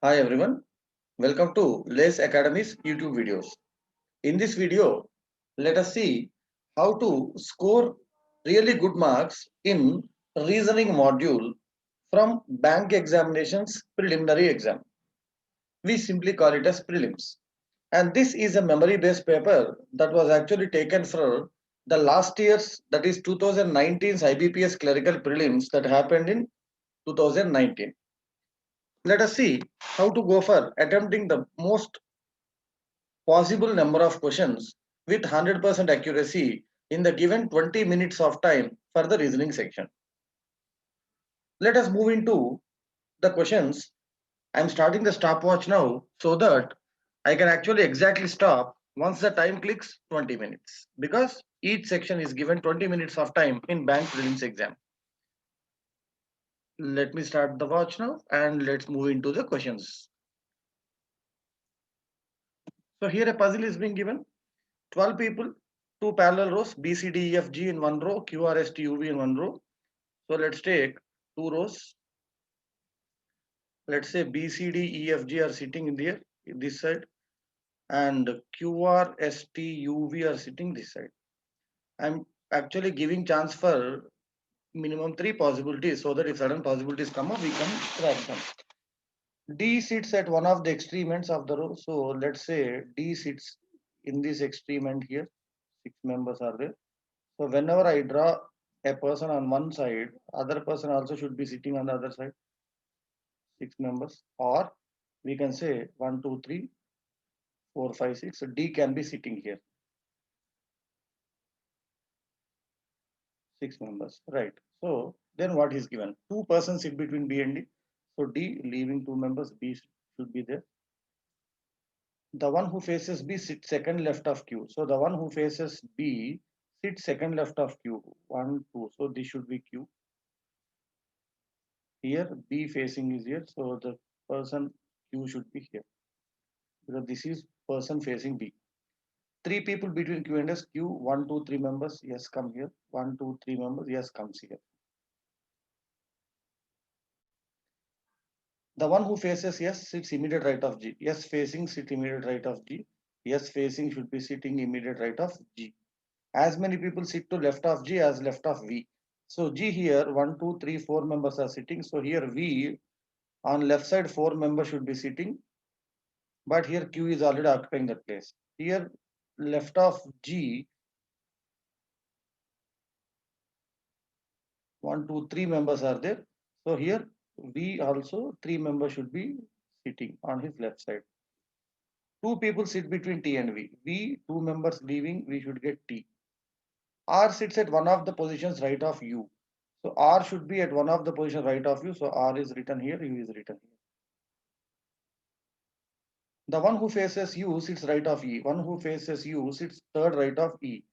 Hi everyone, welcome to Lace Academy's YouTube videos. In this video, let us see how to score really good marks in reasoning module from bank examinations preliminary exam. We simply call it as prelims. And this is a memory based paper that was actually taken for the last year's, that is 2019's IBPS clerical prelims that happened in 2019. Let us see how to go for attempting the most possible number of questions with 100% accuracy in the given 20 minutes of time for the reasoning section. Let us move into the questions. I'm starting the stopwatch now so that I can actually exactly stop once the time clicks 20 minutes, because each section is given 20 minutes of time in bank prelims exam. Let me start the watch now and let's move into the questions. So here a puzzle is being given. 12 people, two parallel rows, B, C, D, E, F, G in one row, Q, R, S, T, U, V in one row. So let's take two rows. Let's say B, C, D, E, F, G are sitting in there, this side, and Q, R, S, T, U, V are sitting this side. I'm actually giving chance for minimum 3 possibilities so that if certain possibilities come up, we can track them. D sits at one of the extreme ends of the row. So let's say D sits in this extreme end here. 6 members are there. So whenever I draw a person on one side, other person also should be sitting on the other side, 6 members. Or we can say 1, 2, 3, 4, 5, 6. So D can be sitting here, 6 members, right? So then what is given? 2 persons sit between B and D. So D leaving 2 members, B should be there. The one who faces B sits second left of Q. So the one who faces B sits second left of Q. 1, 2. So this should be Q. Here B facing is here. So the person Q should be here, because this is person facing B. 3 people between Q and S. Q, 1, 2, 3 members. Yes, come here. 1, 2, 3 members. Yes, comes here. The one who faces S sits immediate right of G. S facing sit immediate right of G. S facing should be sitting immediate right of G. As many people sit to left of G as left of V. So G here, 1, 2, 3, 4 members are sitting. So here V on left side 4 members should be sitting. But here Q is already occupying that place. Here left of G, 1, 2, 3 members are there. So here V also 3 members should be sitting on his left side. 2 people sit between T and V. V, 2 members leaving, we should get T. R sits at one of the positions right of U. So R should be at one of the position right of U. So R is written here, U is written here. The one who faces U sits right of E. One who faces U sits third right of E.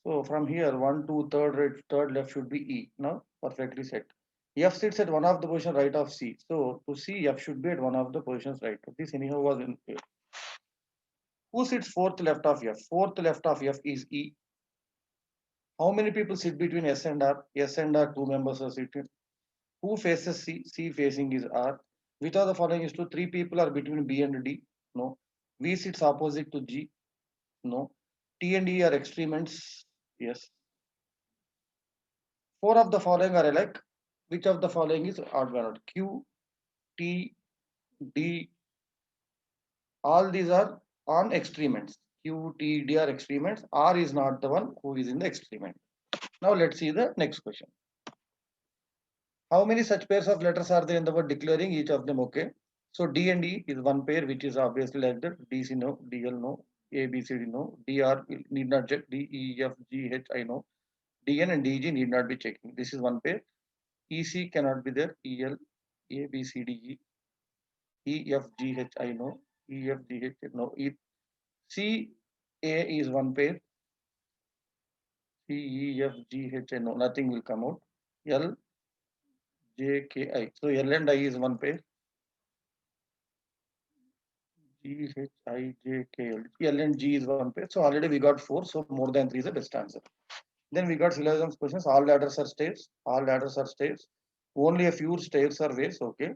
So from here, 1, 2, third right, third left should be E. Now perfectly set. F sits at one of the position right of C. So to C, F should be at one of the positions right. This anyhow was in here. Who sits fourth left of F? Fourth left of F is E. How many people sit between S and R? S and R, 2 members are sitting. Who faces C? C facing is R. Which of the following is true? 3 people are between B and D. No. V sits opposite to G. No. T and E are extreme ends. Yes. 4 of the following are alike. Which of the following is odd one out? Q, T, D. All these are on extreme ends. Q, T, D are extreme ends. R is not the one who is in the extreme end. Now let's see the next question. How many such pairs of letters are there in the word declaring? Each of them okay. So D and E is one pair, which is obviously like that. DC no, DL no, A B C D no, DR need not check. D E F G H I know. DN and DG need not be checking. This is one pair. EC cannot be there. EL A B C D E E F G H I know. E F G H no. C A is one pair. C E F G H I know. Nothing will come out. L J K I. So L and I is one pair. G H I J K L. L and G is one pair. So already we got 4. So more than 3 is the best answer. Then we got syllogisms questions. All ladders are stairs. All ladders are stairs. Only a few stairs are ways. Okay.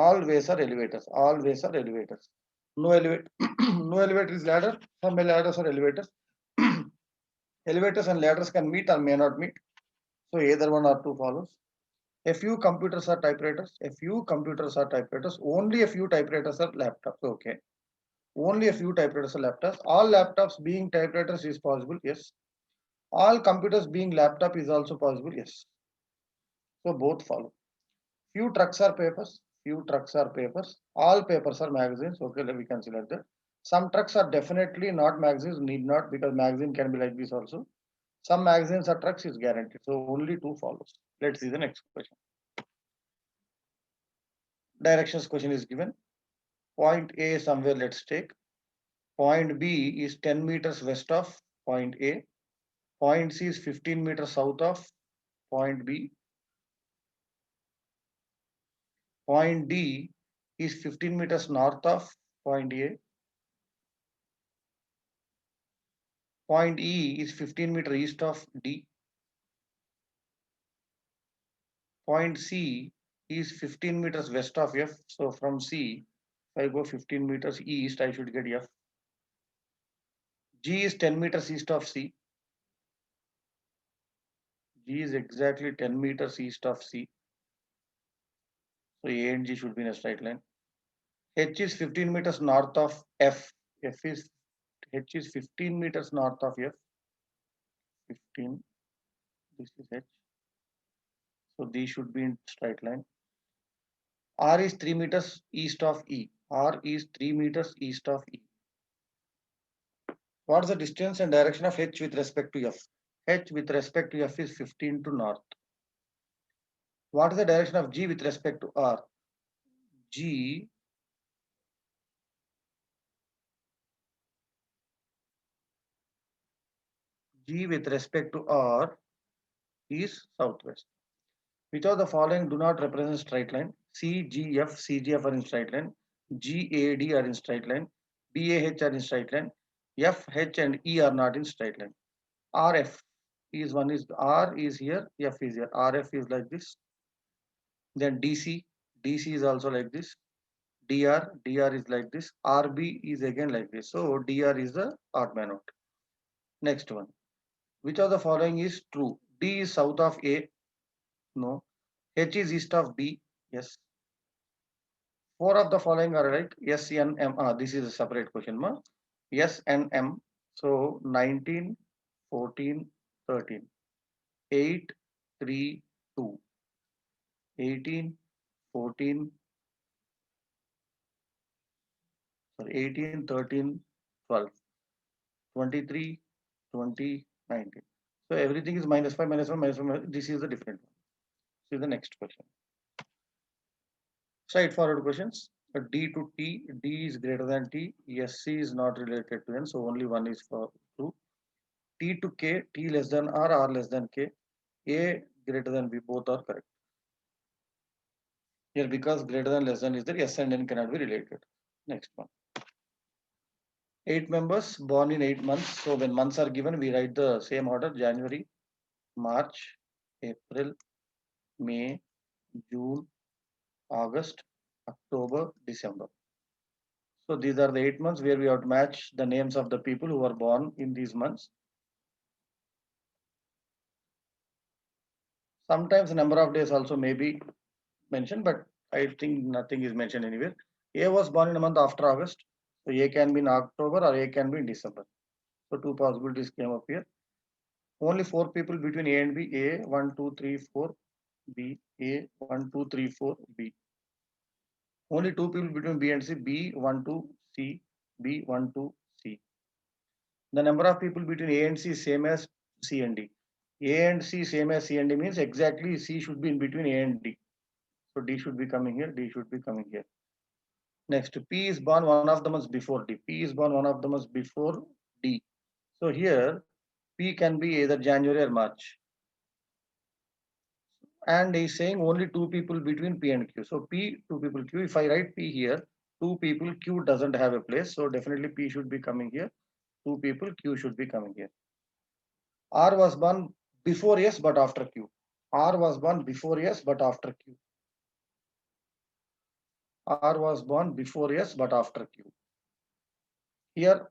Always are elevators. Always are elevators. No elevator. No elevator is ladder. Some ladders are elevators. Elevators and ladders can meet or may not meet. So either one or two follows. A few computers are typewriters. A few computers are typewriters. Only a few typewriters are laptops. Okay. Only a few typewriters are laptops. All laptops being typewriters is possible. Yes. All computers being laptop is also possible. Yes. So both follow. Few trucks are papers. Few trucks are papers. All papers are magazines. Okay, we can see like that. Some trucks are definitely not magazines. Need not, because magazine can be like this also. Some magazines are trucks is guaranteed. So only two follows. Let's see the next question. Directions question is given. Point A somewhere let's take. Point B is 10 meters west of point A. Point C is 15 meters south of point B. Point D is 15 meters north of point A. Point E is 15 meters east of D. Point C is 15 meters west of F. So from C, if I go 15 meters east, I should get F. G is 10 meters east of C. G is exactly 10 meters east of C. So A and G should be in a straight line. H is 15 meters north of F. H is 15 meters north of F. 15. This is H. So these should be in straight line. R is 3 meters east of E. R is 3 meters east of E. What is the distance and direction of H with respect to F? H with respect to F is 15 to north. What is the direction of G with respect to R? G with respect to R is southwest. Which of the following do not represent straight line? CGF, CGF are in straight line. GAD are in straight line. BAH are in straight line. FH and E are not in straight line. RF is one is R is here, F is here. RF is like this. Then DC is also like this. DR is like this. RB is again like this. So DR is the odd man out. Next one. Which of the following is true? D is south of A. No. H is east of B. Yes. Four of the following are right. S, N, M. This is a separate question mark. S and M. So 19, 14, 13. 8, 3, 2. 18, 14, sorry, 18, 13, 12. 23, 20, 19. So everything is minus 5, minus 1, minus 1. This is the different one. See the next question. Straightforward questions. D to T, D is greater than T, SC is not related to N, so only one is for true. T to K, T less than R less than K, A greater than B, both are correct. Here because greater than less than is there, S and N cannot be related. Next one. 8 members born in 8 months. So when months are given, we write the same order: January, March, April, May, June, August, October, December. So these are the 8 months where we have to match the names of the people who were born in these months. Sometimes the number of days also may be mentioned, but I think nothing is mentioned anywhere. A was born in a month after August. So A can be in October or A can be in December. So two possibilities came up here. Only 4 people between A and B. A 1, 2, 3, 4. B A 1, 2, 3, 4. B. Only 2 people between B and C. B 1, 2, C. B 1, 2, C. The number of people between A and C is same as C and D. A and C same as C and D means exactly C should be in between A and D. So D should be coming here, D should be coming here. Next, P is born one of the months before D. P is born one of the months before D. So here P can be either January or March. And he's saying only 2 people between P and Q. So P, 2 people Q. If I write P here, 2 people Q doesn't have a place. So definitely P should be coming here. 2 people Q should be coming here. R was born before S but after Q. R was born before S but after Q. R was born before S but after Q. Here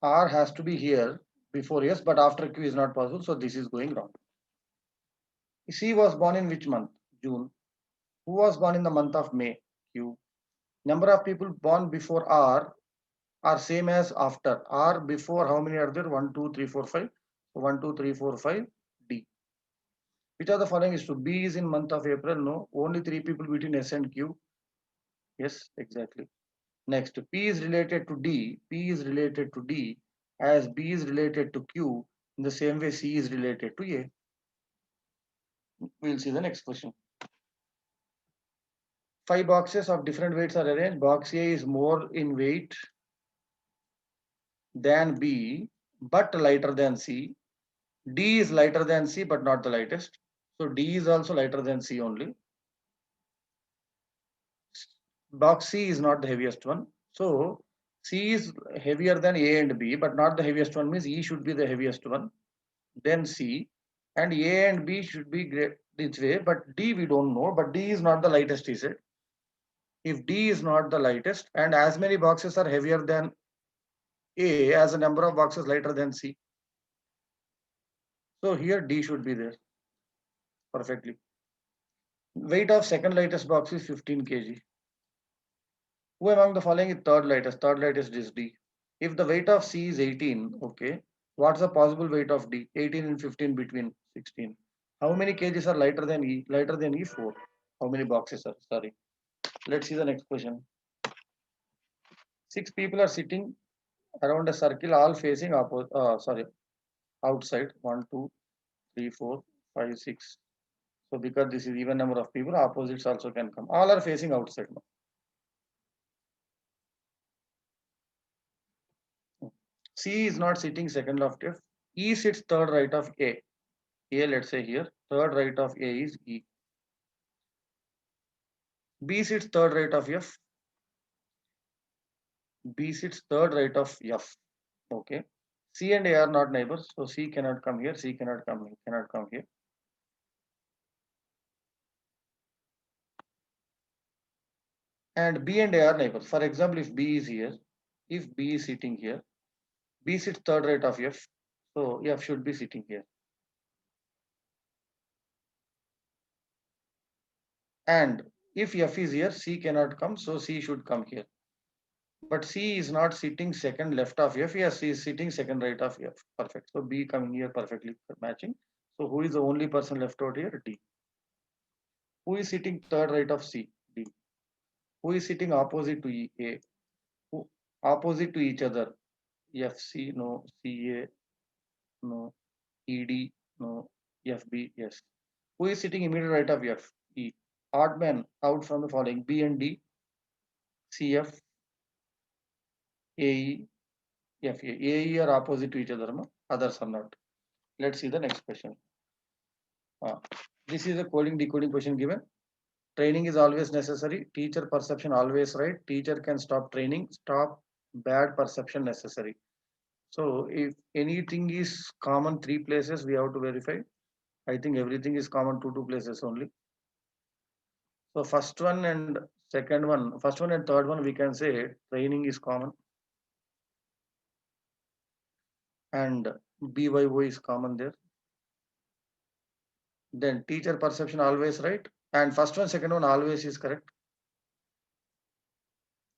R has to be here before S but after Q is not possible, so this is going wrong. C was born in which month? June. Who was born in the month of May? Q. Number of people born before R are same as after. R before, how many are there? 1, 2, 3, 4, 5. So 1, 2, 3, 4, 5. D. Which of the following is true? B is in month of April. No. Only 3 people between S and Q. Yes, exactly. Next, P is related to D. P is related to D as B is related to Q. In the same way, C is related to A. We'll see the next question. 5 boxes of different weights are arranged. Box A is more in weight than B, but lighter than C. D is lighter than C, but not the lightest. So D is also lighter than C only. Box C is not the heaviest one. So C is heavier than A and B, but not the heaviest one, means E should be the heaviest one. Then C, and A and B should be great this way, but D we don't know, but D is not the lightest, he said. If D is not the lightest, and as many boxes are heavier than A as a number of boxes lighter than C. So here D should be there perfectly. Weight of second lightest box is 15 kg. Who among the following is third lightest? Third lightest is D. If the weight of C is 18, okay, what's the possible weight of D? 18 and 15 between 16. How many kgs are lighter than E? Lighter than E, 4. How many boxes are? Sorry. Let's see the next question. 6 people are sitting around a circle, all facing outside. 1, 2, 3, 4, 5, 6. So because this is even number of people, opposites also can come. All are facing outside now. C is not sitting second of F. E sits third right of A. A, let's say here, third right of A is E. B sits third right of F. B sits third right of F. Okay. C and A are not neighbors, so C cannot come here. C cannot come here. Cannot come here. And B and A are neighbors. For example, if B is here, if B is sitting here, B sits third right of F, so F should be sitting here. And if F is here, C cannot come, so C should come here. But C is not sitting second left of F. Yes, C is sitting second right of F. Perfect. So B coming here perfectly matching. So who is the only person left out here? D. Who is sitting third right of C? D. Who is sitting opposite to E? A. Who, opposite to each other? FC, no. CA, no. ED, no. FB, yes. Who is sitting immediate right of F? E. Odd man out from the following: B and D, CF, AE, FA. AE are opposite to each other, no? Others are not. Let's see the next question. This is a coding decoding question given. Training is always necessary. Teacher perception always right. Teacher can stop training. Stop bad perception necessary. So if anything is common 3 places, we have to verify. I think everything is common 2 places only. So first one and first one and third one, we can say training is common. And BYO is common there. Then teacher perception always right. And first one, second one always is correct.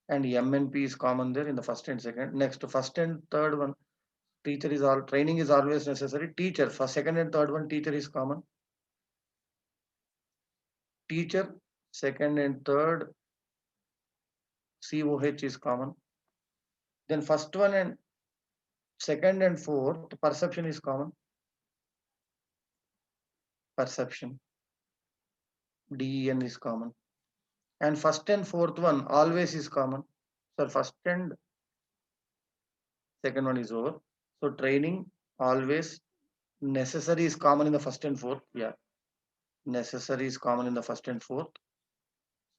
And MNP is common there in the first and second. Next, first and third one, teacher is all training is always necessary. Teacher, for second and third one, teacher is common. Teacher, second and third, COH is common. Then first one and second and fourth, perception is common. Perception. DEN is common. And first and fourth one always is common. So first and second one is over. So training always necessary is common in the first and fourth. Yeah. Necessary is common in the first and fourth.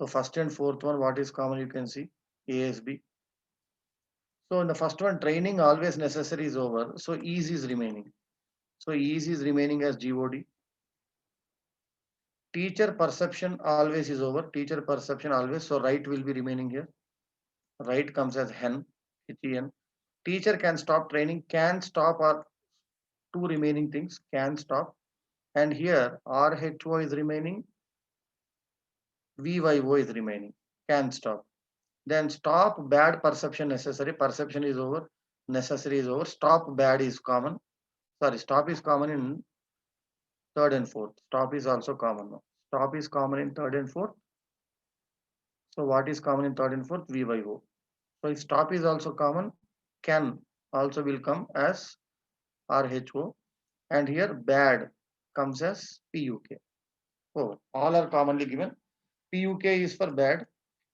So first and fourth one, what is common? You can see ASB. So in the first one, training always necessary is over. So ease is remaining. So ease is remaining as GOD. Teacher perception always is over. Teacher perception always. So right will be remaining here. Right comes as hen, H-E-N. Teacher can stop training. Can stop are two remaining things. Can stop. And here RHO is remaining. VYO is remaining. Can stop. Then stop bad perception necessary. Perception is over. Necessary is over. Stop bad is common. Sorry, stop is common in third and fourth. Stop is also common now. Stop is common in third and fourth. So what is common in third and fourth? VYO. So if stop is also common, can also will come as RHO. And here bad comes as PUK. Oh, all are commonly given. PUK is for bad.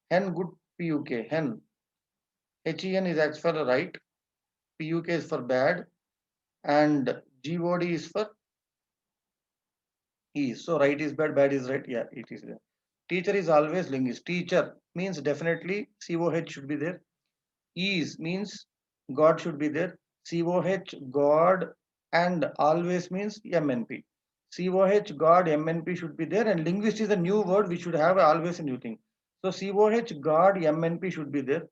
Hen good PUK. Hen. HEN is actually for right. PUK is for bad. And GOD is for is. So right is bad is right. Yeah, it is there. Teacher is always linguist. Teacher means definitely COH should be there. Is means God should be there. COH God and always means MNP. COH God MNP should be there, and linguist is a new word. We should have always a new thing. So COH God MNP should be there.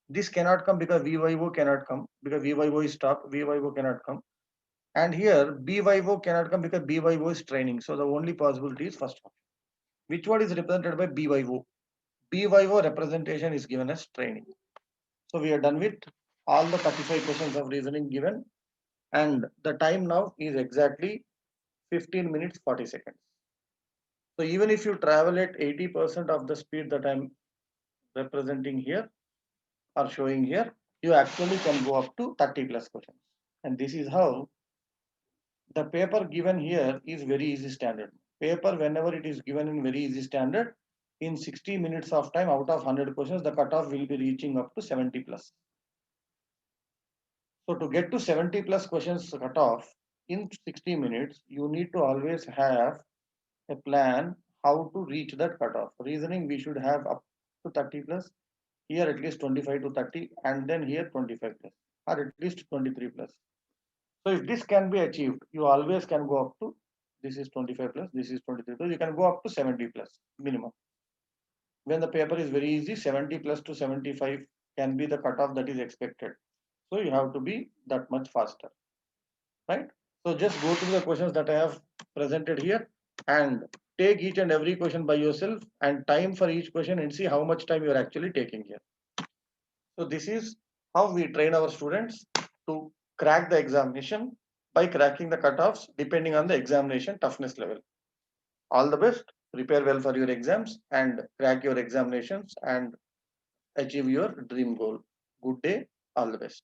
This cannot come because VYO cannot come because VYO is stop. VYO cannot come. And here BYO cannot come because BYO is training. So the only possibility is first option. Which word is represented by BYO? BYO representation is given as training. So we are done with all the 35 questions of reasoning given, and the time now is exactly 15 minutes 40 seconds. So even if you travel at 80% of the speed that I'm representing here or showing here, you actually can go up to 30 plus questions. And this is how the paper given here is very easy standard. Paper, whenever it is given in very easy standard, in 60 minutes of time out of 100 questions, the cutoff will be reaching up to 70 plus. So to get to 70 plus questions cutoff in 60 minutes, you need to always have a plan how to reach that cutoff. Reasoning, we should have up to 30 plus, here at least 25 to 30, and then here 25 plus, or at least 23 plus. So if this can be achieved, you always can go up to, this is 25 plus, this is 23 plus, you can go up to 70 plus minimum. When the paper is very easy, 70 plus to 75 can be the cutoff that is expected. So you have to be that much faster, right? So just go through the questions that I have presented here and take each and every question by yourself and time for each question and see how much time you are actually taking here. So this is how we train our students to crack the examination by cracking the cutoffs depending on the examination toughness level. All the best, prepare well for your exams and crack your examinations and achieve your dream goal. Good day, all the best.